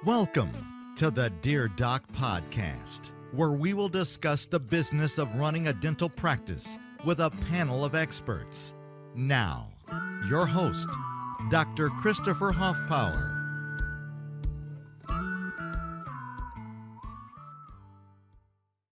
Welcome to the Dear Doc podcast, where we will discuss the business of running a dental practice with a panel of experts. Now, your host, Dr. Christopher Hoffpower.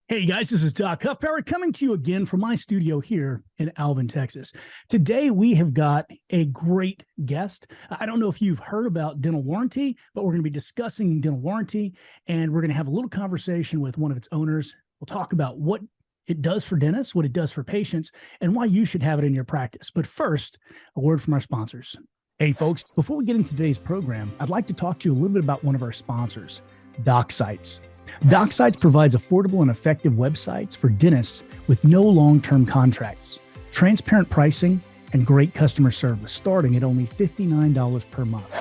Hey guys, this is Doc Hoffpower coming to you again from my studio here in Alvin, Texas. Today we have got a great guest. I don't know if you've heard about dental warranty, but we're going to be discussing dental warranty, and we're going to have a little conversation with one of its owners. We'll talk about what it does for dentists, what it does for patients, and why you should have it in your practice. But first, a word from our sponsors. Hey folks, before we get into today's program, I'd like to talk to you a little bit about one of our sponsors, DocSites. DocSites provides affordable and effective websites for dentists with no long-term contracts, transparent pricing, and great customer service starting at only $59 per month.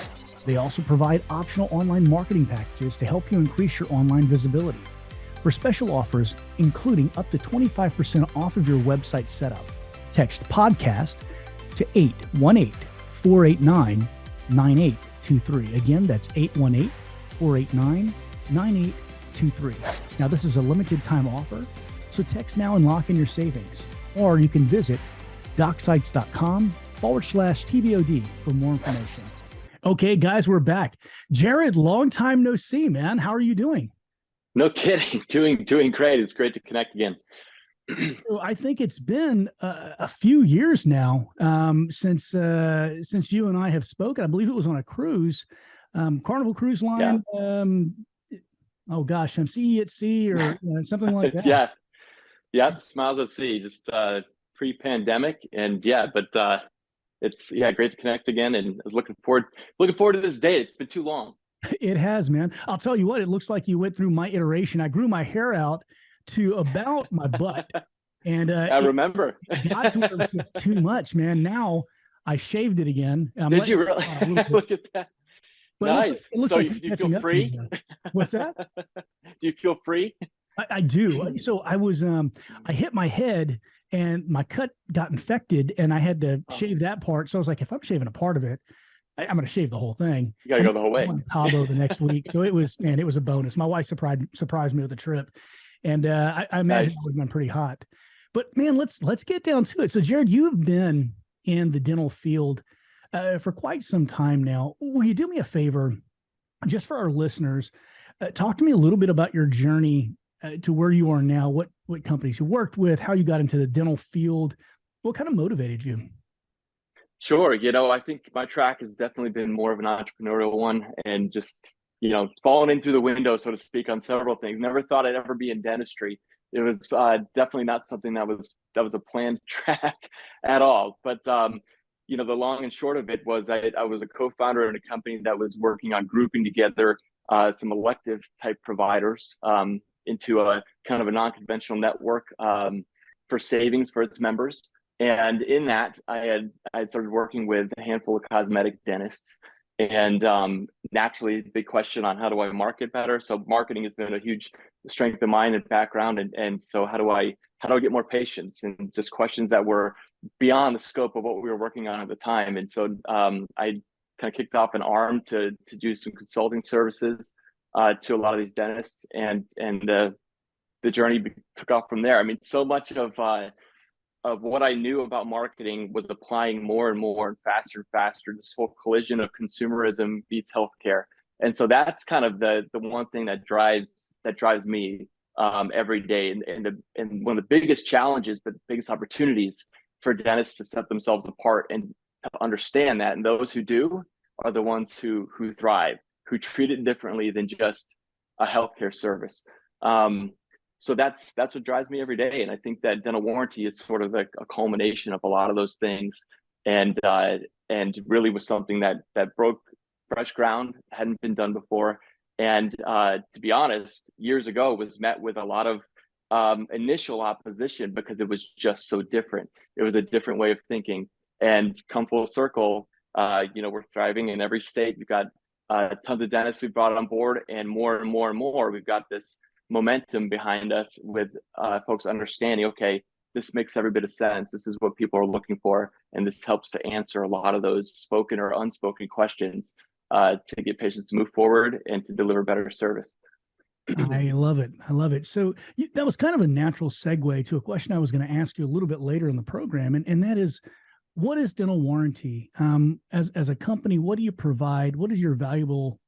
They also provide optional online marketing packages to help you increase your online visibility. For special offers, including up to 25% off of your website setup, text podcast to 818-489-9823. Again, that's 818-489-9823. Now, this is a limited time offer, so text now and lock in your savings. Or you can visit docsites.com/TBOD for more information. Okay, guys, we're back. Jared, long time no see, man. How are you doing? No kidding. Doing great. It's great to connect again. So I think it's been a few years now since you and I have spoken. I believe it was on a cruise, Carnival Cruise Line. Yeah. Oh gosh, I'm Sea at Sea or something like that. Yep. Smiles at Sea, just pre-pandemic, and it's great to connect again. And I was looking forward to this day. It's been too long. It has, man. I'll tell you what. It looks like you went through my iteration. I grew my hair out to about my butt, and I remember. It was just too much, man. Now I shaved it again. Did you really? Look at that. But nice. It looks so like do you feel free? What's that? Do you feel free? I do. So I was, I hit my head and my cut got infected and I had to shave that part. So I was like, if I'm shaving a part of it, I'm going to shave the whole thing. You got to go the whole way. I'm Cabo the next week. So it was a bonus. My wife surprised me with a trip. And I imagine it would have been pretty hot. But man, let's get down to it. So Jared, you have been in the dental field for quite some time now. Will you do me a favor, just for our listeners, talk to me a little bit about your journey to where you are now, what companies you worked with, how you got into the dental field, what kind of motivated you? Sure. I think my track has definitely been more of an entrepreneurial one, and just, falling in through the window, so to speak, on several things. Never thought I'd ever be in dentistry. It was definitely not something that was a planned track at all. But the long and short of it was I was a co-founder in a company that was working on grouping together some elective type providers into a kind of a non-conventional network for savings for its members. And in that, I started working with a handful of cosmetic dentists, and naturally, the big question on how do I market better. So marketing has been a huge strength of mine and background, and so how do I get more patients, and just questions that were beyond the scope of what we were working on at the time. And so I kind of kicked off an arm to do some consulting services to a lot of these dentists, and the journey took off from there. I mean, so much of what I knew about marketing was applying more and more and faster, this whole collision of consumerism meets healthcare. And so that's kind of the one thing that drives me every day. And one of the biggest challenges, but the biggest opportunities for dentists to set themselves apart and to understand that. And those who do are the ones who thrive, who treat it differently than just a healthcare service. So that's what drives me every day. And I think that dental warranty is sort of a culmination of a lot of those things, and really was something that broke fresh ground, hadn't been done before. And to be honest, years ago was met with a lot of initial opposition because it was just so different. It was a different way of thinking. And come full circle, we're thriving in every state. We've got tons of dentists we've brought on board, and more and more and more. We've got this momentum behind us with folks understanding, okay, this makes every bit of sense. This is what people are looking for. And this helps to answer a lot of those spoken or unspoken questions to get patients to move forward and to deliver better service. I love it. I love it. So that was kind of a natural segue to a question I was going to ask you a little bit later in the program. And that is, what is dental warranty? As a company, what do you provide? What is your valuable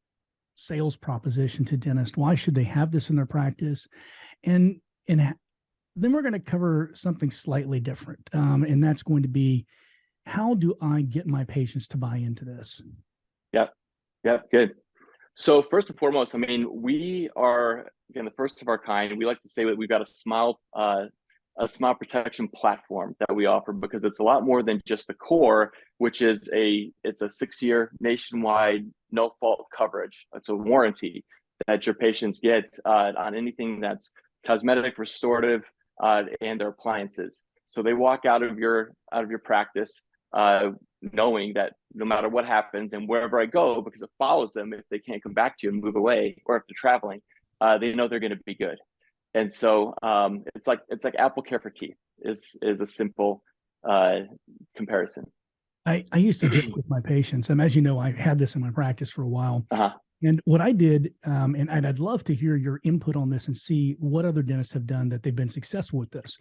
sales proposition to dentists? Why should they have this in their practice? And then we're going to cover something slightly different. And that's going to be, how do I get my patients to buy into this? Yep, good. So first and foremost, I mean, we are, again, the first of our kind. We like to say that we've got a smile protection platform that we offer, because it's a lot more than just the core, which is it's a 6-year nationwide no fault coverage. It's a warranty that your patients get on anything that's cosmetic, restorative, and their appliances. So they walk out of your practice knowing that no matter what happens and wherever I go, because it follows them if they can't come back to you and move away, or if they're traveling, they know they're going to be good. And so it's like Apple Care for teeth is a simple comparison. I used to joke with my patients. As you know, I had this in my practice for a while. Uh-huh. And what I did, and I'd love to hear your input on this and see what other dentists have done that they've been successful with this.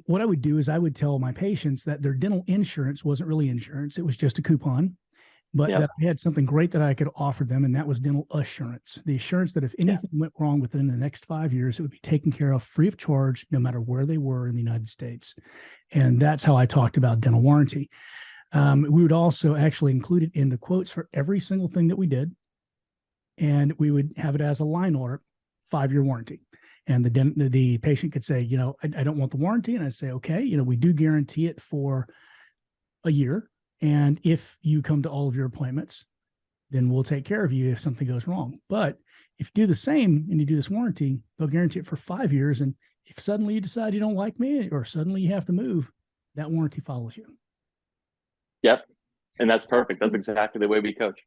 What I would do is I would tell my patients that their dental insurance wasn't really insurance. It was just a coupon, but that I had something great that I could offer them. And that was dental assurance, the assurance that if anything went wrong within the next 5 years, it would be taken care of free of charge, no matter where they were in the United States. And that's how I talked about dental warranty. We would also actually include it in the quotes for every single thing that we did. And we would have it as a line order, 5-year warranty. And the patient could say, I don't want the warranty. And I say, okay, we do guarantee it for a year. And if you come to all of your appointments, then we'll take care of you if something goes wrong. But if you do the same and you do this warranty, they'll guarantee it for 5 years. And if suddenly you decide you don't like me, or suddenly you have to move, that warranty follows you. Yep. And that's perfect. That's exactly the way we coach.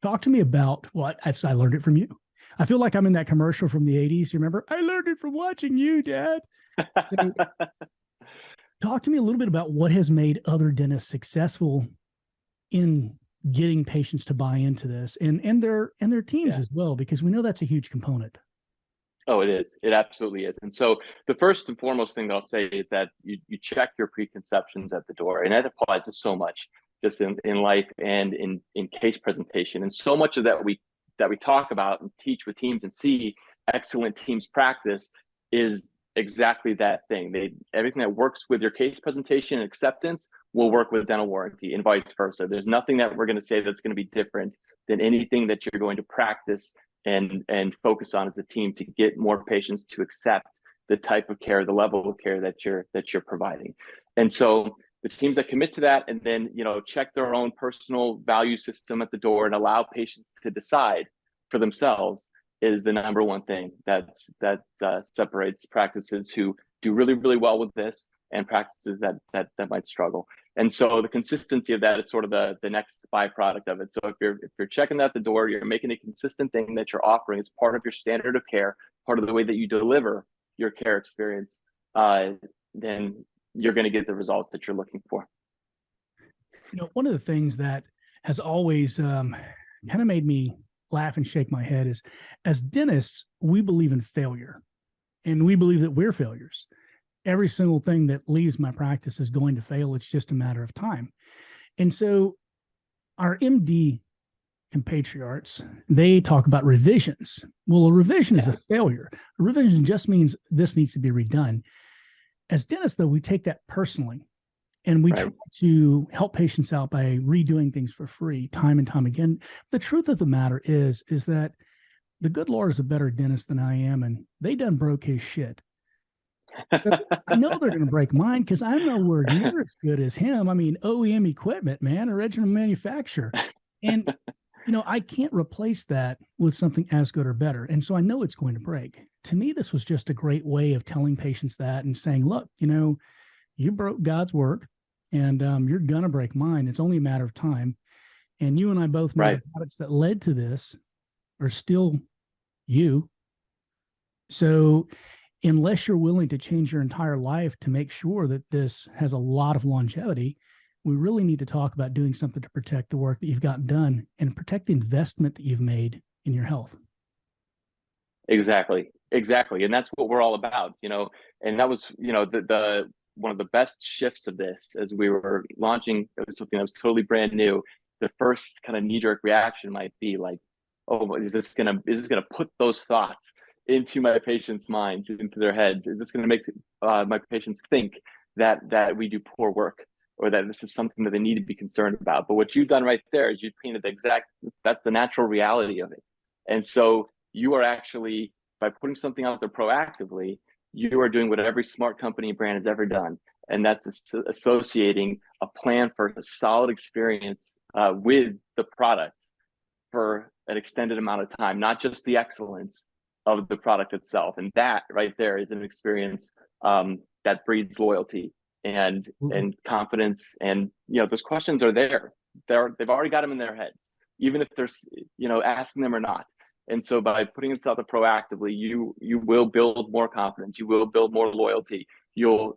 Talk to me about, well, I learned it from you. I feel like I'm in that commercial from the 80s. You remember? I learned it from watching you, Dad. So, talk to me a little bit about what has made other dentists successful in getting patients to buy into this, and their teams as well, because we know that's a huge component. Oh, it is. It absolutely is. And so the first and foremost thing that I'll say is that you check your preconceptions at the door. And that applies to so much, just in life and in case presentation. And so much of that we talk about and teach with teams and see excellent teams practice is exactly that thing. Everything that works with your case presentation and acceptance will work with dental warranty, and vice versa. There's nothing that we're going to say that's going to be different than anything that you're going to practice and focus on as a team to get more patients to accept the type of care, the level of care that you're providing. And so the teams that commit to that, and then check their own personal value system at the door and allow patients to decide for themselves, is the number one thing that separates practices who do really, really well with this and practices that might struggle. And so the consistency of that is sort of the next byproduct of it. So if you're checking that at the door, you're making a consistent thing that you're offering as part of your standard of care, part of the way that you deliver your care experience, then you're going to get the results that you're looking for. One of the things that has always kind of made me laugh and shake my head is, as dentists, we believe in failure, and we believe that we're failures. Every single thing that leaves my practice is going to fail. It's just a matter of time. And so our MD compatriots, they talk about revisions. Well, a revision is a failure. A revision just means this needs to be redone. As dentists, though, we take that personally, and we try to help patients out by redoing things for free time and time again. The truth of the matter is that the good Lord is a better dentist than I am, and they done broke his shit. So I know they're going to break mine, because I'm nowhere near as good as him. I mean, OEM equipment, man, original manufacturer. And, I can't replace that with something as good or better. And so I know it's going to break. To me, this was just a great way of telling patients that and saying, look, you broke God's work, and you're going to break mine. It's only a matter of time. And you and I both know the habits that led to this are still you. So unless you're willing to change your entire life to make sure that this has a lot of longevity, we really need to talk about doing something to protect the work that you've gotten done and protect the investment that you've made in your health. Exactly. And that's what we're all about, and that was, the one of the best shifts of this as we were launching. It was something that was totally brand new. The first kind of knee-jerk reaction might be like, oh, is this gonna put those thoughts into my patients' minds, into their heads? Is this gonna make my patients think that we do poor work, or that this is something that they need to be concerned about? But what you've done right there is you've painted that's the natural reality of it. And so you are actually, by putting something out there proactively, you are doing what every smart company brand has ever done. And that's associating a plan for a solid experience with the product for an extended amount of time, not just the excellence of the product itself. And that right there is an experience that breeds loyalty and confidence. And, those questions are there. They've already got them in their heads, even if they're, asking them or not. And so by putting it out there proactively, you will build more confidence. You will build more loyalty. You'll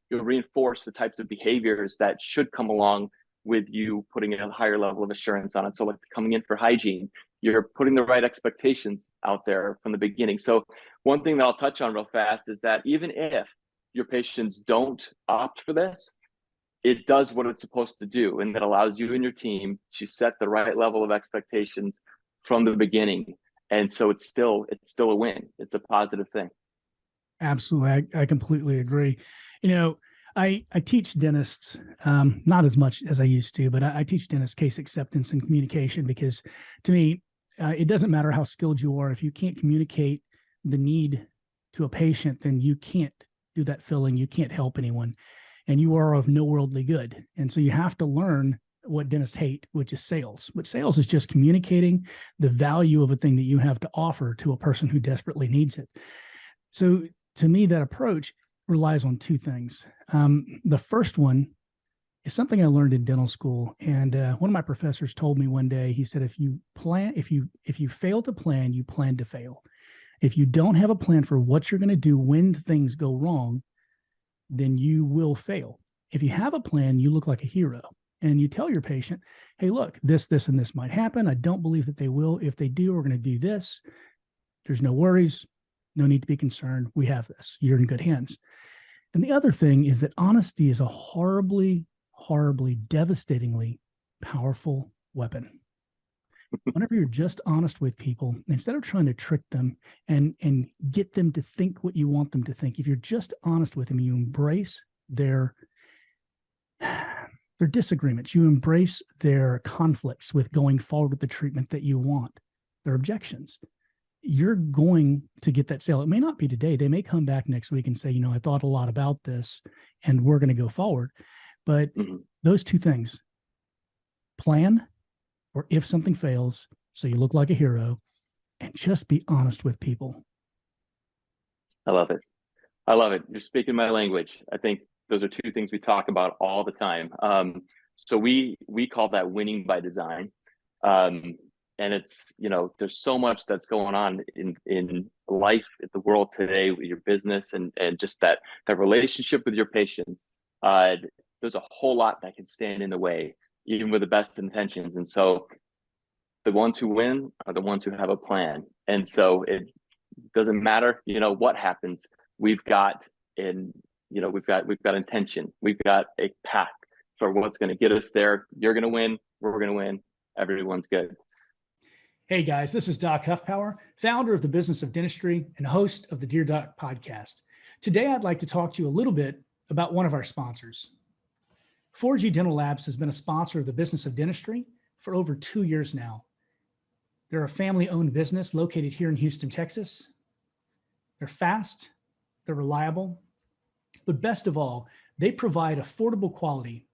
reinforce the types of behaviors that should come along with you putting a higher level of assurance on it. So like coming in for hygiene, you're putting the right expectations out there from the beginning. So one thing that I'll touch on real fast is that even if your patients don't opt for this, it does what it's supposed to do. And that allows you and your team to set the right level of expectations from the beginning. And so it's still a win. It's a positive thing. Absolutely. I completely agree. I teach dentists, not as much as I used to, but I teach dentists case acceptance and communication, because to me, it doesn't matter how skilled you are. If you can't communicate the need to a patient, then you can't do that filling. You can't help anyone, and you are of no worldly good. And so you have to learn what dentists hate, which is sales. But sales is just communicating the value of a thing that you have to offer to a person who desperately needs it. So to me, that approach relies on two things. The first one is something I learned in dental school. And one of my professors told me one day, he said, if you fail to plan, you plan to fail. If you don't have a plan for what you're going to do when things go wrong, then you will fail. If you have a plan, you look like a hero. And you tell your patient, hey, look, this, and this might happen. I don't believe that they will. If they do, we're going to do this. There's no worries. No need to be concerned. We have this. You're in good hands. And the other thing is that honesty is a horribly, horribly, devastatingly powerful weapon. Whenever you're just honest with people, instead of trying to trick them and get them to think what you want them to think, if you're just honest with them, you embrace their disagreements, you embrace their conflicts with going forward with the treatment that you want, their objections, you're going to get that sale. It may not be today. They may come back next week and say, I thought a lot about this and we're going to go forward. But those two things, plan, or if something fails, so you look like a hero, and just be honest with people. I love it. You're speaking my language. I think those are two things we talk about all the time. So we call that winning by design. And it's, there's so much that's going on in life, in the world today, with your business and just that relationship with your patients. There's a whole lot that can stand in the way, even with the best intentions. And so the ones who win are the ones who have a plan. And so it doesn't matter, what happens. We've got intention. We've got a path for what's going to get us there. You're going to win. We're going to win. Everyone's good. Hey guys, this is Doc Huffpower, founder of the Business of Dentistry and host of the Dear Doc podcast. Today, I'd like to talk to you a little bit about one of our sponsors. 4G Dental Labs has been a sponsor of the Business of Dentistry for over 2 years now. They're a family-owned business located here in Houston, Texas. They're fast, they're reliable, but best of all, they provide affordable quality.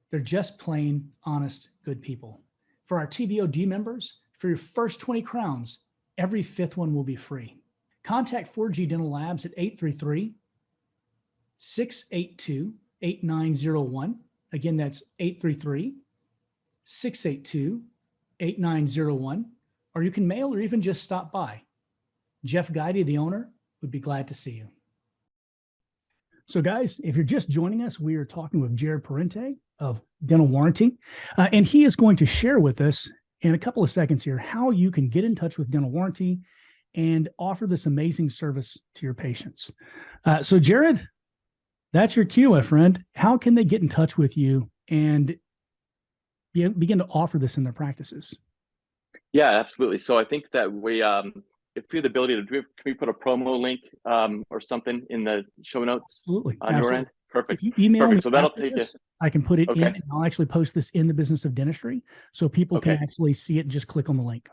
They're just plain, honest, good people. For our TBOD members, for your first 20 crowns, every fifth one will be free. Contact 4G Dental Labs at 833-682-8901. Again, that's 833-682-8901. Or you can mail or even just stop by. Jeff Guidey, the owner, would be glad to see you. So, guys, if you're just joining us, we are talking with Jared Parente of Dental Warranty, and he is going to share with us in a couple of seconds here how you can get in touch with Dental Warranty and offer this amazing service to your patients. So, Jared, that's your cue, my friend. How can they get in touch with you and begin to offer this in their practices? Yeah, absolutely. So I think that if we have the ability to can we put a promo link or something in the show notes Absolutely. on your end? If Perfect. you email Perfect. me So that'll after take this, I can put it in, Okay. and I'll actually post this in the Business of Dentistry so people can Okay. actually see it and just click on the link.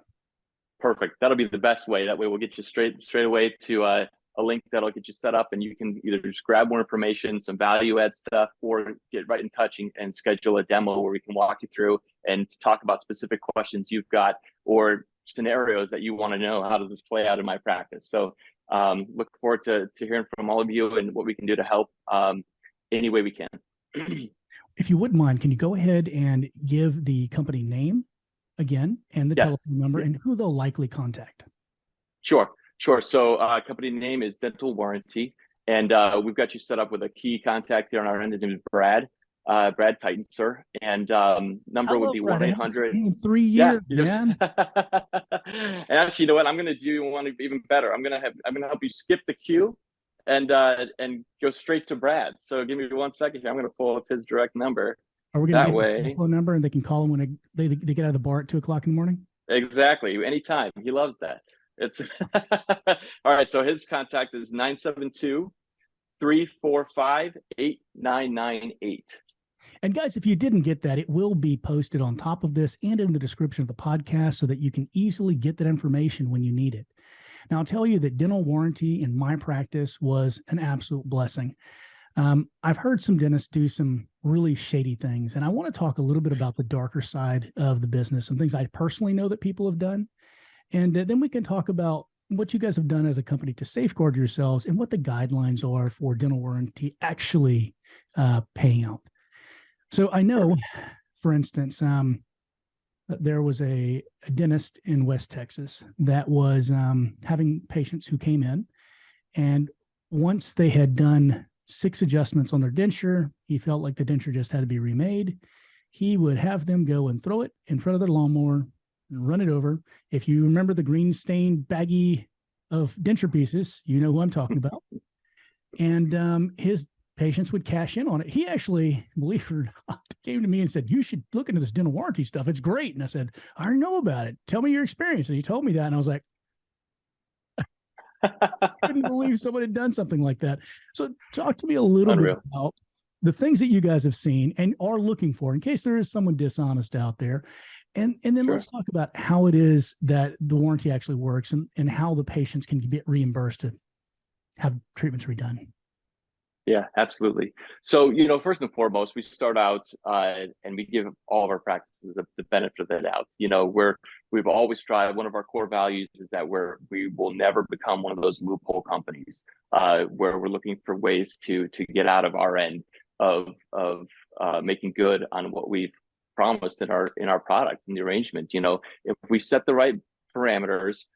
Perfect. That'll be the best way. That way we'll get you straight away to a link that'll get you set up, and you can either just grab more information, some value add stuff, or get right in touch and schedule a demo where we can walk you through and talk about specific questions you've got or scenarios that you want to know. How does this play out in my practice? So look forward to hearing from all of you and what we can do to help any way we can. If you wouldn't mind, can you go ahead and give the company name again and the telephone number and who they'll likely contact? Sure. So company name is Dental Warranty, and we've got you set up with a key contact here on our end. His name is Brad Titan, sir. And number would be 1-800. In 3 years, man. And actually, you know what? I'm going to do one even better. I'm going to help you skip the queue and go straight to Brad. So give me 1 second here. I'm going to pull up his direct number. Are we going to get his cell phone number and they can call him when they get out of the bar at 2 o'clock in the morning? Exactly. Anytime. He loves that. It's all right. So his contact is 972-345-8998. And guys, if you didn't get that, it will be posted on top of this and in the description of the podcast so that you can easily get that information when you need it. Now, I'll tell you that dental warranty in my practice was an absolute blessing. I've heard some dentists do some really shady things, and I want to talk a little bit about the darker side of the business, some things I personally know that people have done. And then we can talk about what you guys have done as a company to safeguard yourselves and what the guidelines are for dental warranty actually paying out. So I know, for instance, there was a dentist in West Texas that was having patients who came in, and once they had done 6 adjustments on their denture, he felt like the denture just had to be remade. He would have them go and throw it in front of their lawnmower and run it over. If you remember the green stained baggie of denture pieces, you know who I'm talking about. And his patients would cash in on it. He actually, believe it or not, came to me and said, "You should look into this dental warranty stuff. It's great." And I said, "I already know about it. Tell me your experience." And he told me that. And I was like, I couldn't believe someone had done something like that. So talk to me a little bit about the things that you guys have seen and are looking for in case there is someone dishonest out there. And then let's talk about how it is that the warranty actually works and how the patients can get reimbursed to have treatments redone. Yeah, absolutely. So, first and foremost, we start out and we give all of our practices the benefit of the doubt. We've always tried. One of our core values is that we will never become one of those loophole companies where we're looking for ways to get out of our end of making good on what we've promised in our product and the arrangement. If we set the right parameters,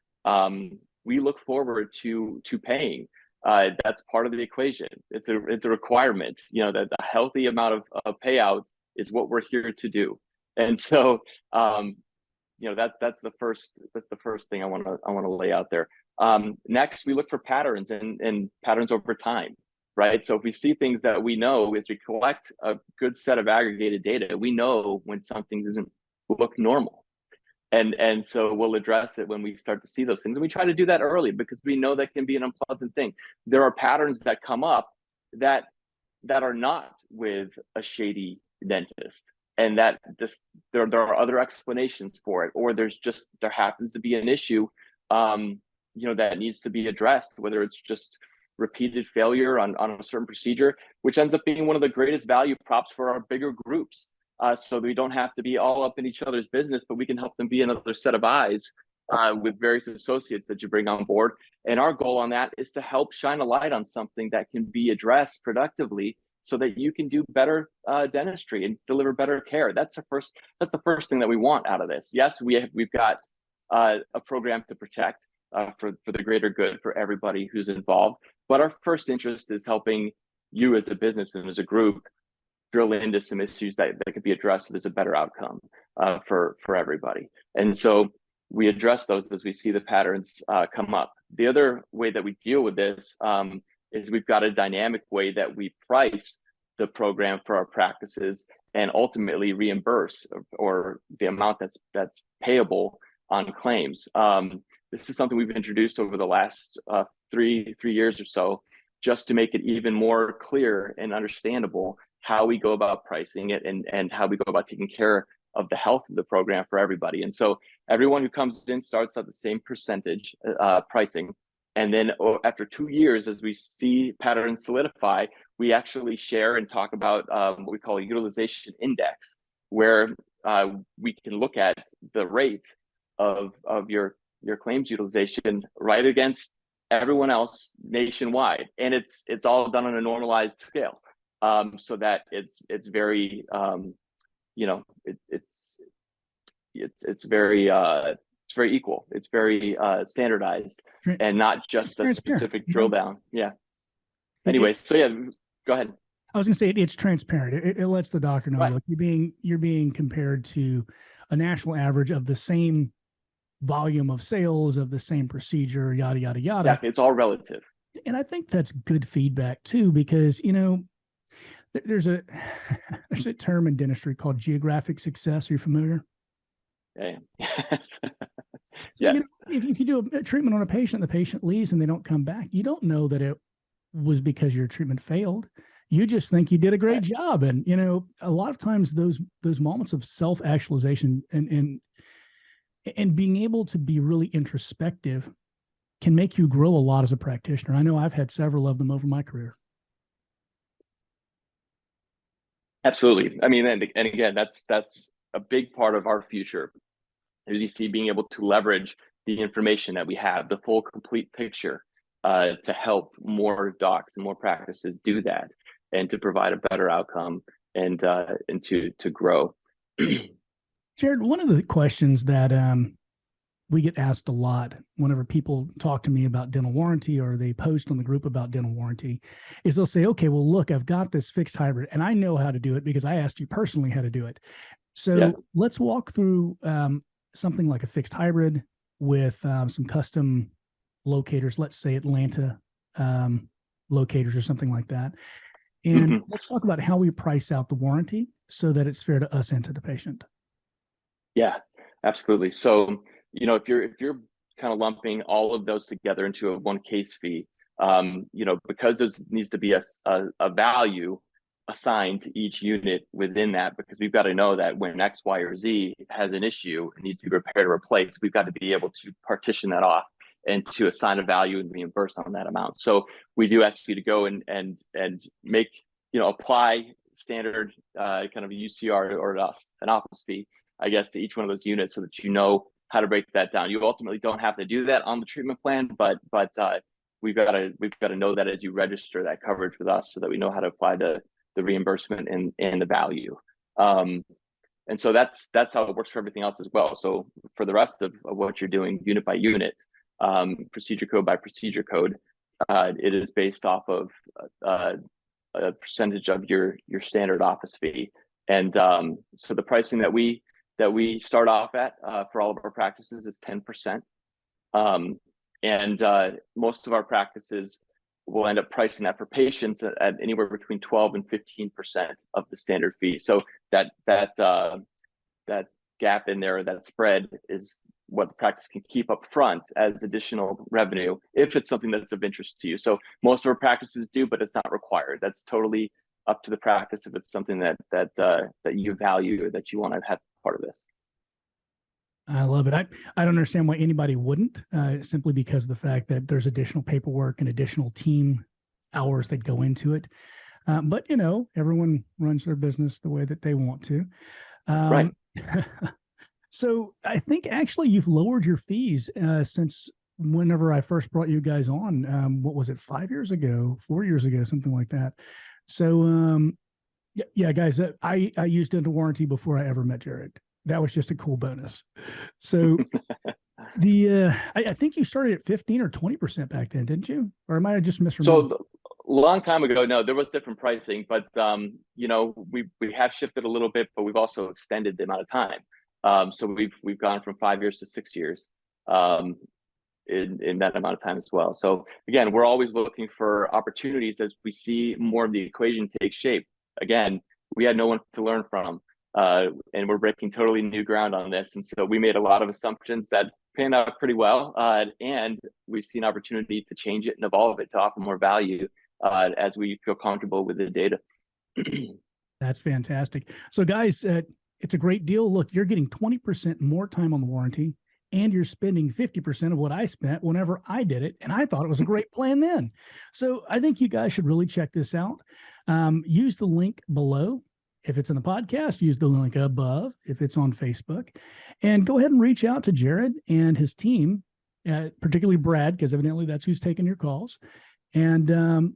we look forward to paying. That's part of the equation. It's a requirement, that the healthy amount of payout is what we're here to do. And so, that's the first thing I want to lay out there. Next, we look for patterns and patterns over time, right? So if we see things that we know, if we collect a good set of aggregated data, we know when something doesn't look normal. And so we'll address it when we start to see those things. And we try to do that early because we know that can be an unpleasant thing. There are patterns that come up that are not with a shady dentist, and that there are other explanations for it, or there happens to be an issue that needs to be addressed, whether it's just repeated failure on a certain procedure, which ends up being one of the greatest value props for our bigger groups. So we don't have to be all up in each other's business, but we can help them be another set of eyes with various associates that you bring on board. And our goal on that is to help shine a light on something that can be addressed productively so that you can do better dentistry and deliver better care. That's the first thing that we want out of this. Yes, we've got a program to protect for the greater good for everybody who's involved. But our first interest is helping you as a business and as a group drill into some issues that could be addressed so there's a better outcome for everybody. And so we address those as we see the patterns come up. The other way that we deal with this is we've got a dynamic way that we price the program for our practices and ultimately reimburse or the amount that's payable on claims. This is something we've introduced over the last 3 years or so, just to make it even more clear and understandable how we go about pricing it and how we go about taking care of the health of the program for everybody. And so everyone who comes in starts at the same percentage pricing. And then after 2 years, as we see patterns solidify, we actually share and talk about what we call a utilization index, where we can look at the rate of your claims utilization right against everyone else nationwide. And it's all done on a normalized scale. So that it's very it's very equal. It's very standardized and not just a specific drill down. Yeah. Anyway, so yeah, go ahead. I was going to say it's transparent. It lets the doctor know, look, you're being compared to a national average of the same volume of sales of the same procedure, yada yada yada. Yeah, it's all relative. And I think that's good feedback too, because there's a term in dentistry called geographic success. Are you familiar? Yeah. Yes. So, yes. If you do a treatment on a patient, the patient leaves and they don't come back, you don't know that it was because your treatment failed. You just think you did a great job. And, a lot of times those moments of self-actualization and being able to be really introspective can make you grow a lot as a practitioner. I know I've had several of them over my career. Absolutely. I mean, and again, that's a big part of our future, as you see, being able to leverage the information that we have, the full complete picture, to help more docs and more practices do that, and to provide a better outcome and to grow. Jared, one of the questions that we get asked a lot whenever people talk to me about dental warranty or they post on the group about dental warranty is they'll say, okay, well, look, I've got this fixed hybrid and I know how to do it because I asked you personally how to do it. So let's walk through something like a fixed hybrid with some custom locators, let's say Atlanta locators or something like that. And let's talk about how we price out the warranty so that it's fair to us and to the patient. Yeah, absolutely. So, if you're kind of lumping all of those together into a one case fee, because there needs to be a value assigned to each unit within that, because we've got to know that when X, Y, or Z has an issue, it needs to be repaired or replaced, we've got to be able to partition that off and to assign a value and reimburse on that amount. So we do ask you to go and make, apply standard kind of a UCR or an office fee, I guess, to each one of those units so that you know how to break that down. You ultimately don't have to do that on the treatment plan, but we've got to know that as you register that coverage with us so that we know how to apply the reimbursement and the value. And so that's how it works for everything else as well. So for the rest of what you're doing unit by unit, procedure code by procedure code, it is based off of a percentage of your standard office fee. And so the pricing that we start off at for all of our practices is 10%. And most of our practices will end up pricing that for patients at anywhere between 12 and 15% of the standard fee. So that gap in there, that spread, is what the practice can keep up front as additional revenue if it's something that's of interest to you. So most of our practices do, but it's not required. That's totally up to the practice if it's something that you value or that you want to have part of this. I love it. I don't understand why anybody wouldn't, simply because of the fact that there's additional paperwork and additional team hours that go into it. But, everyone runs their business the way that they want to. Right. So I think actually you've lowered your fees since whenever I first brought you guys on. What was it, 5 years ago, 4 years ago, something like that. So, yeah, guys, I used dental warranty before I ever met Jared. That was just a cool bonus. So I think you started at 15 or 20% back then, didn't you? Or am I just misremembering? So long time ago, no, there was different pricing, but we have shifted a little bit, but we've also extended the amount of time. So we've gone from 5 years to 6 years in that amount of time as well. So again, we're always looking for opportunities as we see more of the equation take shape. Again, we had no one to learn from, and we're breaking totally new ground on this. And so we made a lot of assumptions that panned out pretty well, and we've seen opportunity to change it and evolve it to offer more value as we feel comfortable with the data. That's fantastic. So guys, it's a great deal. Look, you're getting 20% more time on the warranty, and you're spending 50% of what I spent whenever I did it. And I thought it was a great plan then. So I think you guys should really check this out. Use the link below. If it's in the podcast, use the link above if it's on Facebook. And go ahead and reach out to Jared and his team, particularly Brad, because evidently that's who's taking your calls. And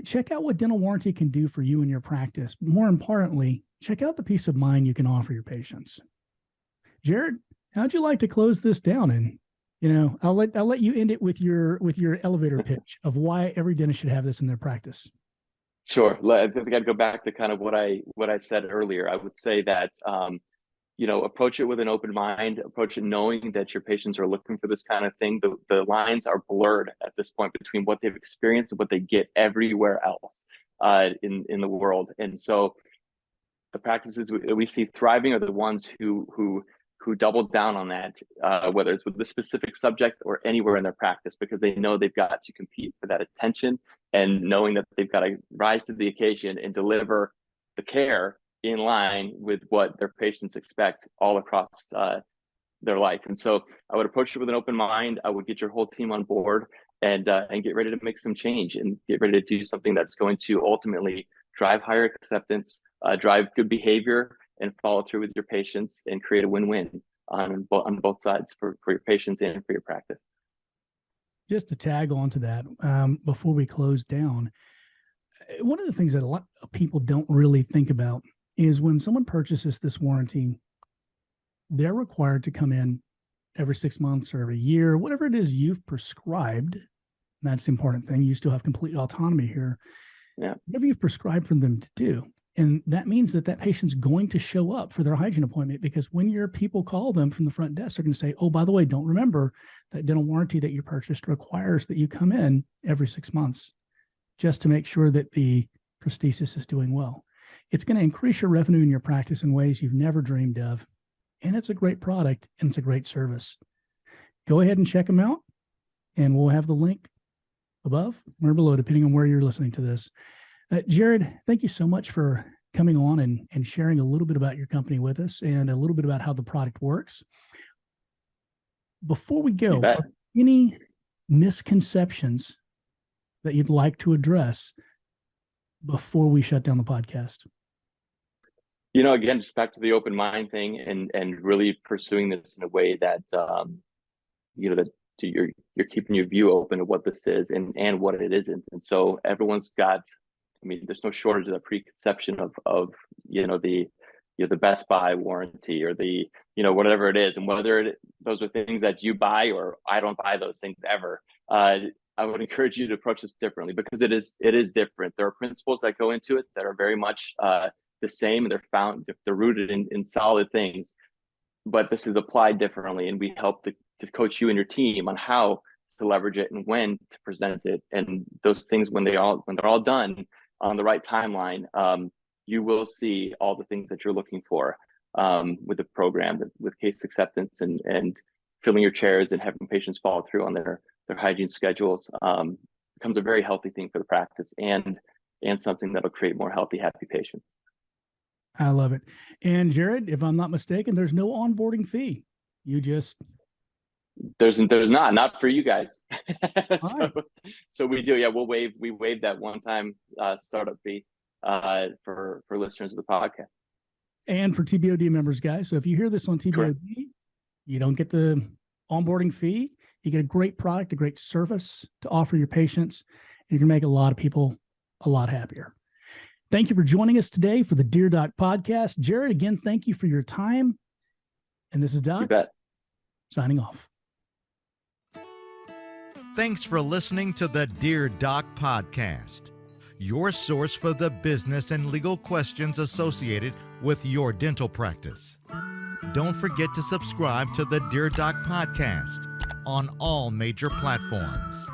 check out what dental warranty can do for you and your practice. More importantly, check out the peace of mind you can offer your patients. Jared, how'd you like to close this down? And I'll let you end it with your elevator pitch of why every dentist should have this in their practice. Sure. I think I'd go back to kind of what I said earlier. I would say that approach it with an open mind, approach it knowing that your patients are looking for this kind of thing. The lines are blurred at this point between what they've experienced and what they get everywhere else in the world. And so the practices we see thriving are the ones who double down on that, whether it's with the specific subject or anywhere in their practice, because they know they've got to compete for that attention and knowing that they've got to rise to the occasion and deliver the care in line with what their patients expect all across their life. And so I would approach it with an open mind. I would get your whole team on board and get ready to make some change and get ready to do something that's going to ultimately drive higher acceptance, drive good behavior, and follow through with your patients and create a win-win on both sides for your patients and for your practice. Just to tag on to that, before we close down, one of the things that a lot of people don't really think about is when someone purchases this warranty, they're required to come in every 6 months or every year, whatever it is you've prescribed. That's the important thing. You still have complete autonomy here. Yeah. Whatever you've prescribed for them to do. And that means that patient's going to show up for their hygiene appointment, because when your people call them from the front desk, they're going to say, oh, by the way, don't remember that dental warranty that you purchased requires that you come in every 6 months just to make sure that the prosthesis is doing well. It's going to increase your revenue in your practice in ways you've never dreamed of. And it's a great product and it's a great service. Go ahead and check them out, and we'll have the link above or below, depending on where you're listening to this. Jared, thank you so much for coming on and sharing a little bit about your company with us and a little bit about how the product works. Before we go, are there any misconceptions that you'd like to address before we shut down the podcast? Again, just back to the open mind thing and really pursuing this in a way that, that you're keeping your view open of what this is and what it isn't. And so everyone's got, there's no shortage of the preconception of the Best Buy warranty or the, whatever it is. And whether those are things that you buy or I don't buy those things ever, I would encourage you to approach this differently, because it is different. There are principles that go into it that are very much the same, and they're rooted in solid things, but this is applied differently. And we help to coach you and your team on how to leverage it and when to present it. And those things, when they're all done on the right timeline, you will see all the things that you're looking for with the program, with case acceptance and filling your chairs and having patients follow through on their hygiene schedules. Becomes a very healthy thing for the practice and something that'll create more healthy, happy patients. I love it. And Jared, if I'm not mistaken, there's no onboarding fee. You just... There's not for you guys. Right. So we do. Yeah, we waive that one-time startup fee for listeners of the podcast. And for TBOD members, guys. So if you hear this on TBOD, correct, you don't get the onboarding fee. You get a great product, a great service to offer your patients. And you can make a lot of people a lot happier. Thank you for joining us today for the Dear Doc podcast. Jared, again, thank you for your time. And this is Doc. You bet. Signing off. Thanks for listening to the Dear Doc podcast, your source for the business and legal questions associated with your dental practice. Don't forget to subscribe to the Dear Doc podcast on all major platforms.